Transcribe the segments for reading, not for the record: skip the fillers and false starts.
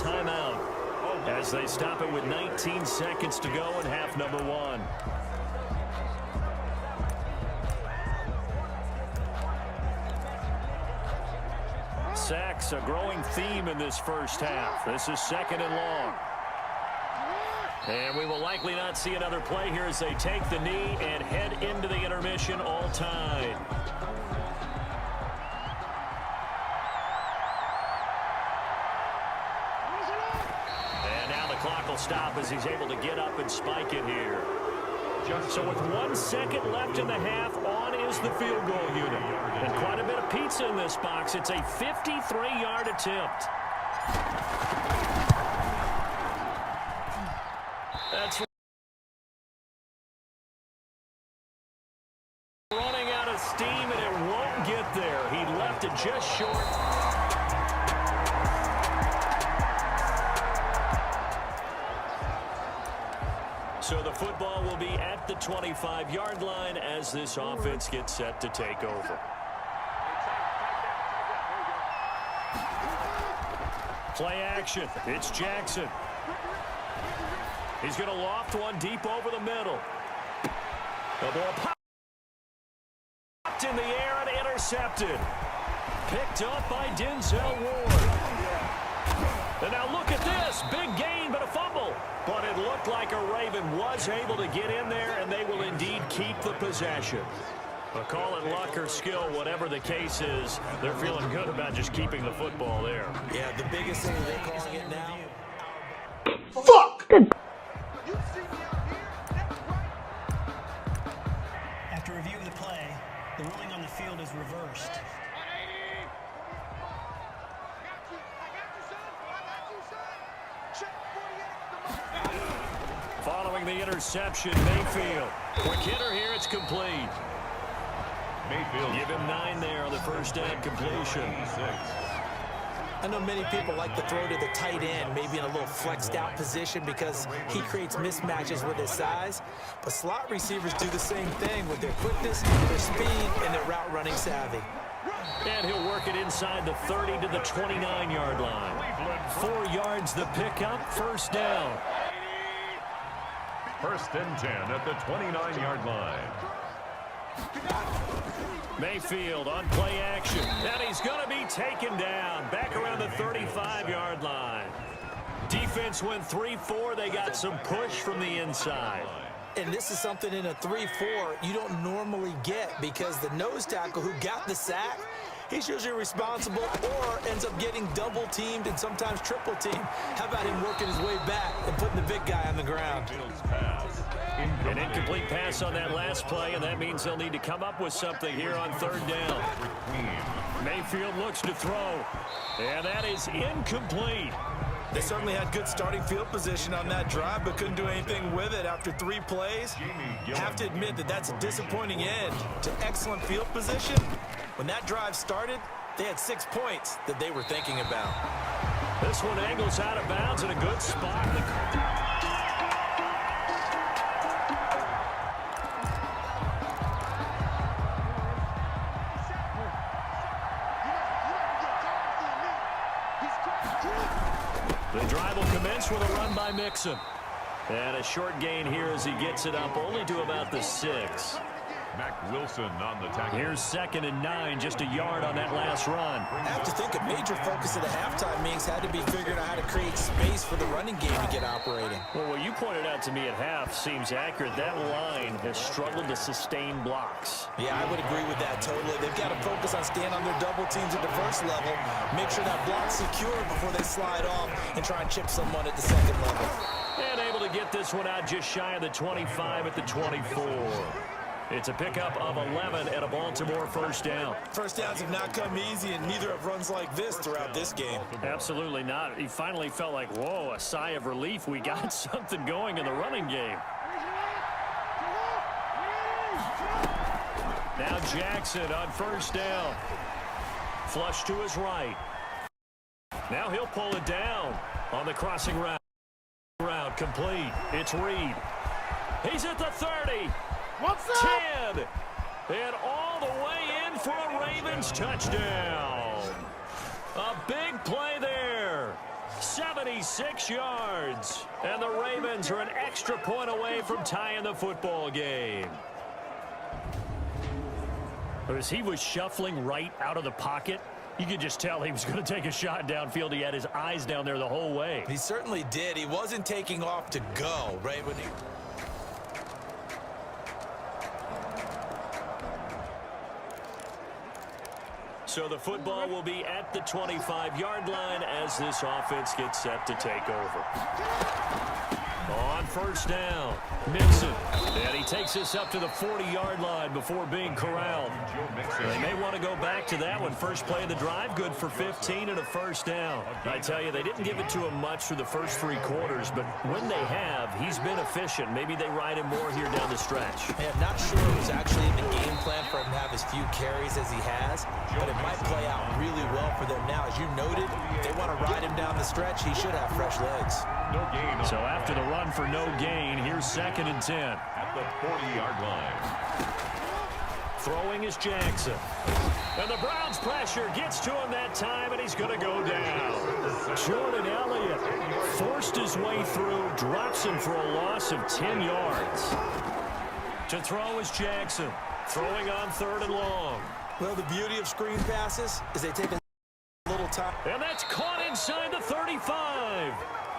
timeout as they stop it with 19 seconds to go in half number one. Sacks, a growing theme in this first half. This is second and long. And we will likely not see another play here as they take the knee and head into the intermission all tied. And now the clock will stop as he's able to get up and spike it here. So with 1 second left in the half, on is the field goal unit. And quite a bit of pizza in this box. It's a 53-yard attempt. That's running out of steam, and it won't get there. He left it just short. So the football will be at the 25-yard line as this offense gets set to take over. Play action. It's Jackson. He's going to loft one deep over the middle. The ball popped in the air and intercepted. Picked up by Denzel Ward. And now look at this. Big gain, but a fumble. But it looked like a Raven was able to get in there, and they will indeed keep the possession. But call it luck or skill, whatever the case is, they're feeling good about just keeping the football there. Yeah, the biggest thing they're calling it now. Fuck! After reviewing the play, the ruling on the field is reversed. Following the interception, Mayfield. Quick hitter here, it's complete. Mayfield. Give him 9 there on the first down completion. I know many people like to throw to the tight end, maybe in a little flexed out position because he creates mismatches with his size. But slot receivers do the same thing with their quickness, their speed, and their route running savvy. And he'll work it inside the 30 to the 29-yard line. 4 yards the pickup, first down. First and 10 at the 29-yard line. Mayfield on play action. And he's going to be taken down back around the 35-yard line. Defense went 3-4. They got some push from the inside. And this is something in a 3-4 you don't normally get because the nose tackle who got the sack, he's usually responsible or ends up getting double-teamed and sometimes triple-teamed. How about him working his way back and putting the big guy on the ground? An incomplete pass on that last play, and that means they'll need to come up with something here on third down. Mayfield looks to throw, and that is incomplete. They certainly had good starting field position on that drive, but couldn't do anything with it after 3 plays. Have to admit that that's a disappointing end to excellent field position. When that drive started, they had 6 points that they were thinking about. This one angles out of bounds in a good spot. The drive will commence with a run by Mixon. And a short gain here as he gets it up only to about the 6. Mac Wilson on the tackle. Here's second and 9, just a yard on that last run. I have to think a major focus of the halftime meetings had to be figuring out how to create space for the running game to get operating. Well, what you pointed out to me at half seems accurate. That line has struggled to sustain blocks. Yeah, I would agree with that totally. They've got to focus on staying on their double teams at the first level, make sure that block's secure before they slide off and try and chip someone at the second level. And able to get this one out just shy of the 25 at the 24. It's a pickup of 11 and a Baltimore first down. First downs have not come easy, and neither have runs like this throughout this game. Absolutely not. He finally felt like, whoa, a sigh of relief. We got something going in the running game. Now Jackson on first down. Flush to his right. Now he'll pull it down on the crossing route. Complete. It's Reed. He's at the 30. What's up? 10. And all the way in for a Ravens touchdown. A big play there. 76 yards. And the Ravens are an extra point away from tying the football game. As he was shuffling right out of the pocket, you could just tell he was going to take a shot downfield. He had his eyes down there the whole way. He certainly did. He wasn't taking off to go, right? When he... So the football will be at the 25-yard line as this offense gets set to take over. On first down, Mixon. And he takes this up to the 40-yard line before being corralled. They may want to go back to that one. First play of the drive, good for 15 and a first down. I tell you, they didn't give it to him much through the first 3 quarters, but when they have, he's been efficient. Maybe they ride him more here down the stretch. Yeah, I'm not sure it was actually in the game plan for him to have as few carries as he has, but it might play out really well for them now. As you noted, if they want to ride him down the stretch, he should have fresh legs. No gain. So after the run for no gain, here's 2nd and 10. At the 40-yard line. Throwing is Jackson. And the Browns' pressure gets to him that time, and he's going to go down. Jordan Elliott forced his way through, drops him for a loss of 10 yards. To throw is Jackson, throwing on 3rd and long. Well, the beauty of screen passes is they take a little time. And that's caught inside the 35.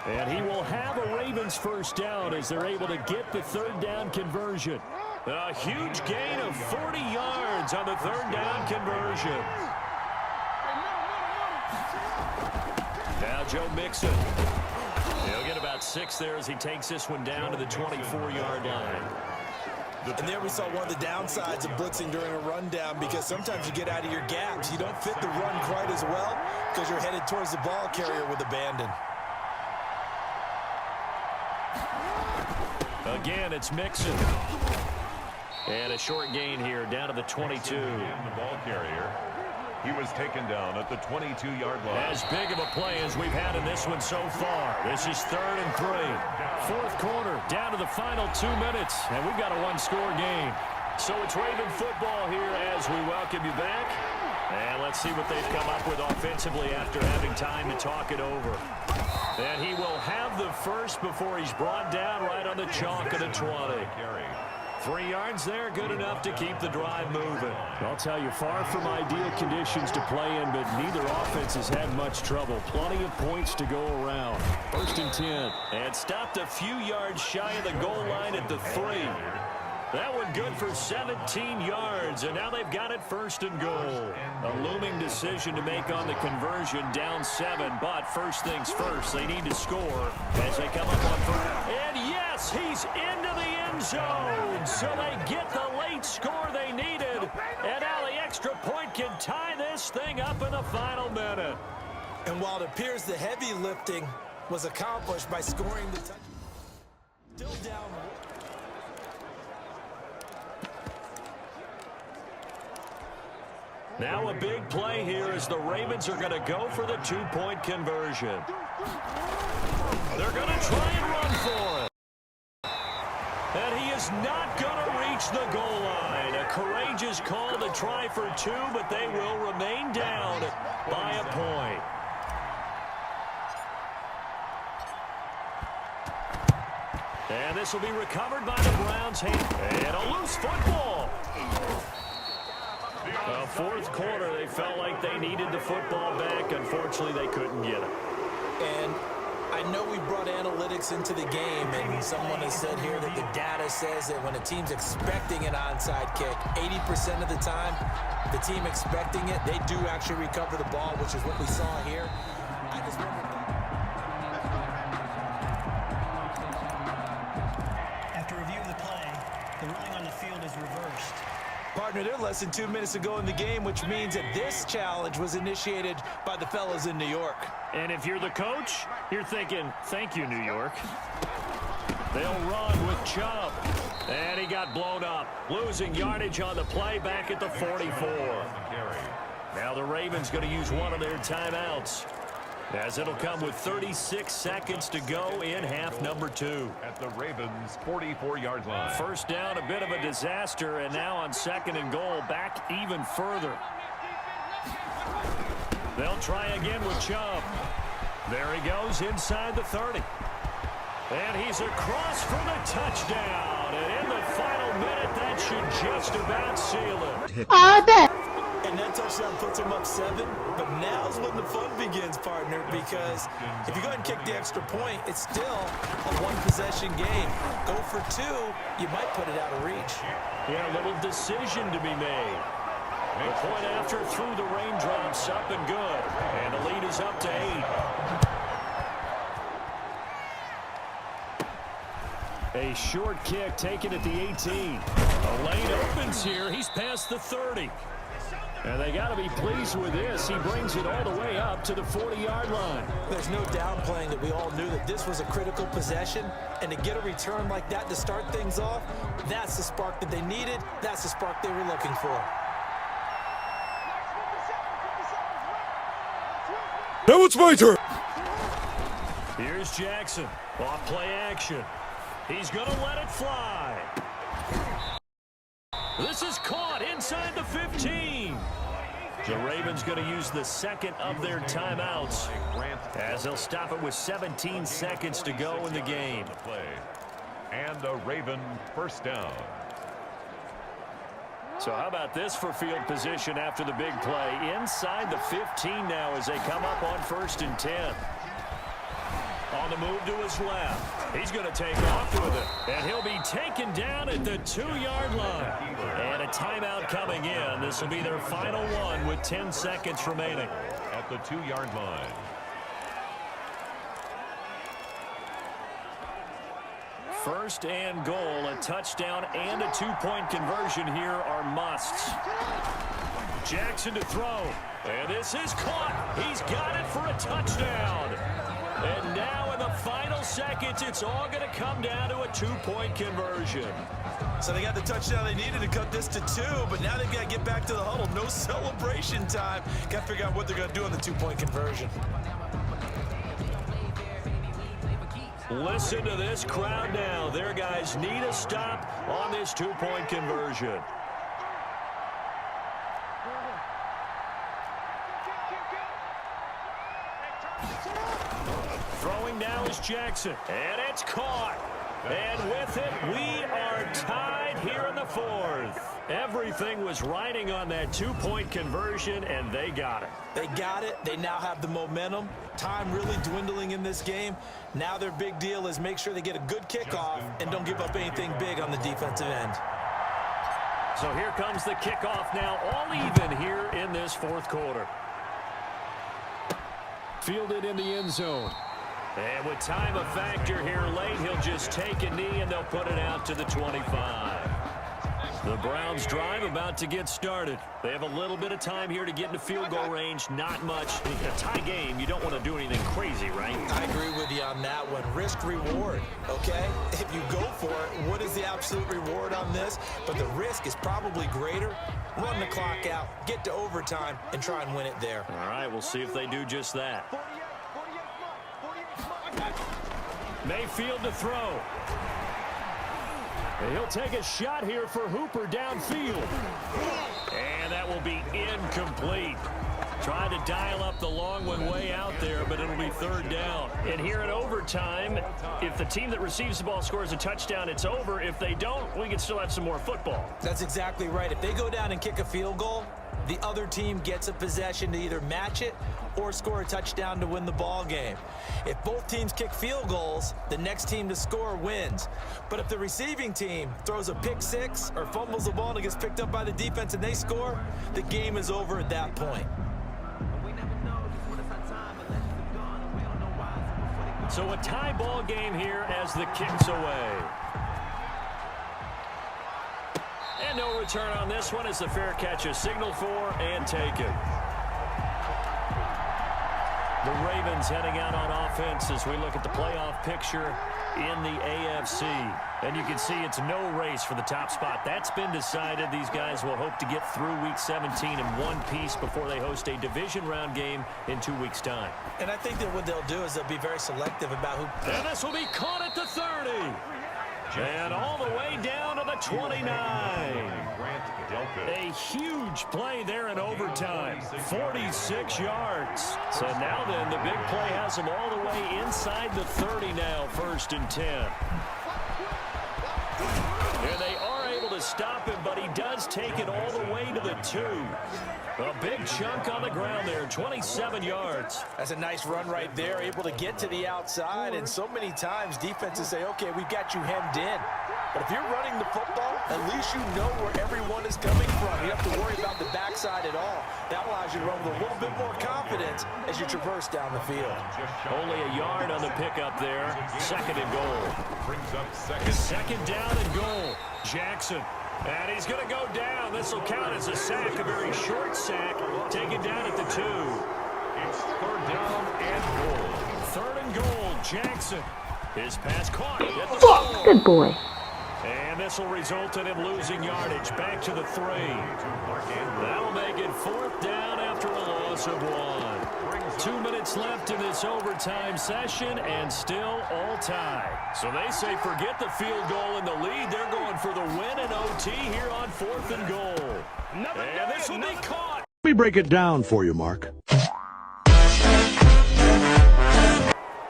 And he will have a Ravens first down as they're able to get the 3rd down conversion. A huge gain of 40 yards on the 3rd down conversion. Now Joe Mixon. He'll get about 6 there as he takes this one down to the 24-yard line. And there we saw one of the downsides of blitzing during a rundown, because sometimes you get out of your gaps. You don't fit the run quite as well because you're headed towards the ball carrier with abandon. Again, it's Mixon. And a short gain here down to the 22. The ball carrier. He was taken down at the 22-yard line. As big of a play as we've had in this one so far. This is 3rd and 3. 4th quarter, down to the final 2 minutes. And we've got a 1-score game. So it's Raven football here as we welcome you back. And let's see what they've come up with offensively after having time to talk it over. And he will have the first before he's brought down right on the chalk of the 20. 3 yards there, good enough to keep the drive moving. I'll tell you, far from ideal conditions to play in, but neither offense has had much trouble. Plenty of points to go around. 1st and 10. And stopped a few yards shy of the goal line at the 3. That one good for 17 yards, and now they've got it 1st and goal. A looming decision to make on the conversion, down 7, but first things first, they need to score as they come up on 3rd. And yes, he's into the end zone, so they get the late score they needed, and now the extra point can tie this thing up in the final minute. And while it appears the heavy lifting was accomplished by scoring the touchdown, still down. Now a big play here as the Ravens are going to go for the 2-point conversion. They're going to try and run for it. And he is not going to reach the goal line. A courageous call to try for 2, but they will remain down by a point. And this will be recovered by the Browns' hand. And a loose football. 4th quarter, they felt like they needed the football back. Unfortunately, they couldn't get it. And I know we brought analytics into the game, and someone has said here that the data says that when a team's expecting an onside kick, 80% of the time, the team expecting it, they do actually recover the ball, which is what we saw here. I just wonder. After reviewing the play, the ruling on the field is reversed. Partner, they're less than 2 minutes to go in the game, which means that this challenge was initiated by the fellas in New York. And if you're the coach, you're thinking, thank you, New York. They'll run with Chubb. And he got blown up, losing yardage on the play back at the 44. Now the Ravens going to use one of their timeouts, as it'll come with 36 seconds to go in half number 2. At the Ravens' 44-yard line. First down, a bit of a disaster, and now on 2nd and goal, back even further. They'll try again with Chubb. There he goes inside the 30. And he's across for the touchdown. And in the final minute, that should just about seal it. I bet. And that touchdown puts him up 7. But now's when the fun begins, partner, because if you go ahead and kick the extra point, it's still a one-possession game. Go for 2, you might put it out of reach. Yeah, a little decision to be made. The point after through the raindrops, up and good. And the lead is up to 8. A short kick taken at the 18. A lane opens here. He's past the 30. And they got to be pleased with this. He brings it all the way up to the 40-yard line. There's no downplaying that we all knew that this was a critical possession. And to get a return like that to start things off, that's the spark that they needed. That's the spark they were looking for. Now it's my turn. Here's Jackson. Off play action. He's going to let it fly. This is caught inside the 15. The Ravens going to use the second of their timeouts as they'll stop it with 17 seconds to go in the game. And a Raven first down. So how about this for field position after the big play? Inside the 15 now as they come up on 1st and 10. On the move to his left. He's going to take off with it. And he'll be taken down at the 2-yard line. And a timeout coming in. This will be their final one with 10 seconds remaining. At the 2-yard line. First and goal, a touchdown and a 2-point conversion here are musts. Jackson to throw. And this is caught. He's got it for a touchdown. And now in the final seconds, it's all going to come down to a 2-point conversion. So they got the touchdown they needed to cut this to 2, but now they've got to get back to the huddle. No celebration time. Got to figure out what they're going to do on the 2-point conversion. Listen to this crowd now. Their guys need a stop on this 2-point conversion. Throwing now is Jackson, and it's caught. And with it, we are tied here in the 4th. Everything was riding on that 2-point conversion, and they got it. They got it. They now have the momentum. Time really dwindling in this game. Now their big deal is make sure they get a good kickoff and don't give up anything big on the defensive end. So here comes the kickoff now, all even here in this 4th quarter. Fielded in the end zone. And with time a factor here late, he'll just take a knee and they'll put it out to the 25. The Browns drive about to get started. They have a little bit of time here to get into field goal range. Not much. A tie game, you don't want to do anything crazy, right? I agree with you on that one. Risk reward, okay? If you go for it, what is the absolute reward on this? But the risk is probably greater. Run the clock out, get to overtime, and try and win it there. All right, we'll see if they do just that. Mayfield to throw. And he'll take a shot here for Hooper downfield. And that will be incomplete. Trying to dial up the long one way out there, but it'll be 3rd down. And here in overtime, if the team that receives the ball scores a touchdown, it's over. If they don't, we can still have some more football. That's exactly right. If they go down and kick a field goal, the other team gets a possession to either match it or score a touchdown to win the ball game. If both teams kick field goals, the next team to score wins. But if the receiving team throws a pick 6 or fumbles the ball and it gets picked up by the defense and they score, the game is over at that point. So a tie ball game here as the kick's away. And no return on this one as the fair catch is signaled for and taken. The Ravens heading out on offense as we look at the playoff picture in the AFC. And you can see it's no race for the top spot. That's been decided. These guys will hope to get through Week 17 in one piece before they host a division round game in 2 weeks' time. And I think that what they'll do is they'll be very selective about who... And this will be caught at the 30. And all the way down to the 29. A huge play there in overtime. 46 yards. So now then, the big play has them all the way inside the 30 now, 1st and 10. And they are able to stop him, but he does take it all the way to the 2. A big chunk on the ground there, 27 yards. That's a nice run right there, able to get to the outside. And so many times defenses say, okay, we've got you hemmed in. But if you're running the football, at least you know where everyone is coming from. You don't have to worry about the backside at all. That allows you to run with a little bit more confidence as you traverse down the field. Only a yard on the pickup there. 2nd and goal. Brings up 2nd down and goal. Jackson. And he's going to go down. This will count as a sack, a very short sack, taken down at the 2. It's 3rd down and goal. 3rd and goal, Jackson. His pass caught at the Fuck, 4. good boy. And this will result in him losing yardage back to the 3. That'll make it 4th down after a loss of 1. 2 minutes left in this overtime session, and still all tied. So they say forget the field goal in the lead. They're going for the win in OT here on 4th and goal. And this will be caught. Let me break it down for you, Mark.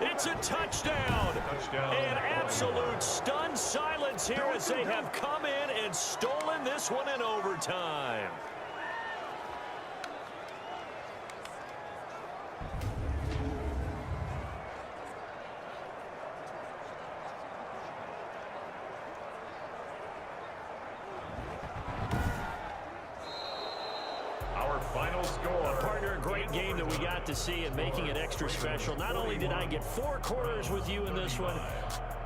It's a touchdown. An absolute stunned silence here as they have come in and stolen this one in overtime. Final score. Partner, a great game that we got to see and making it extra special. Not only did I get 4 quarters with you in this one,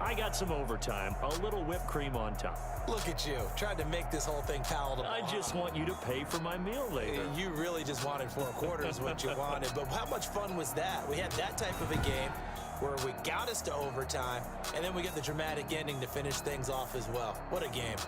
I got some overtime, a little whipped cream on top. Look at you, tried to make this whole thing palatable. I just want you to pay for my meal later. You really just wanted 4 quarters what you wanted, but how much fun was that? We had that type of a game where we got us to overtime, and then we get the dramatic ending to finish things off as well. What a game.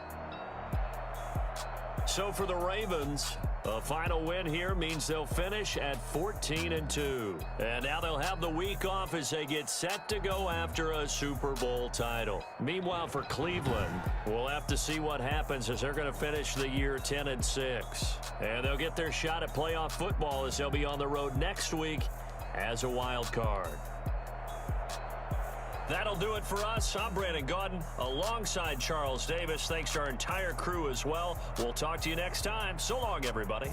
So for the Ravens, a final win here means they'll finish at 14-2. And now they'll have the week off as they get set to go after a Super Bowl title. Meanwhile, for Cleveland, we'll have to see what happens as they're going to finish the year 10-6. And they'll get their shot at playoff football as they'll be on the road next week as a wild card. That'll do it for us. I'm Brandon Gaudin alongside Charles Davis. Thanks to our entire crew as well. We'll talk to you next time. So long, everybody.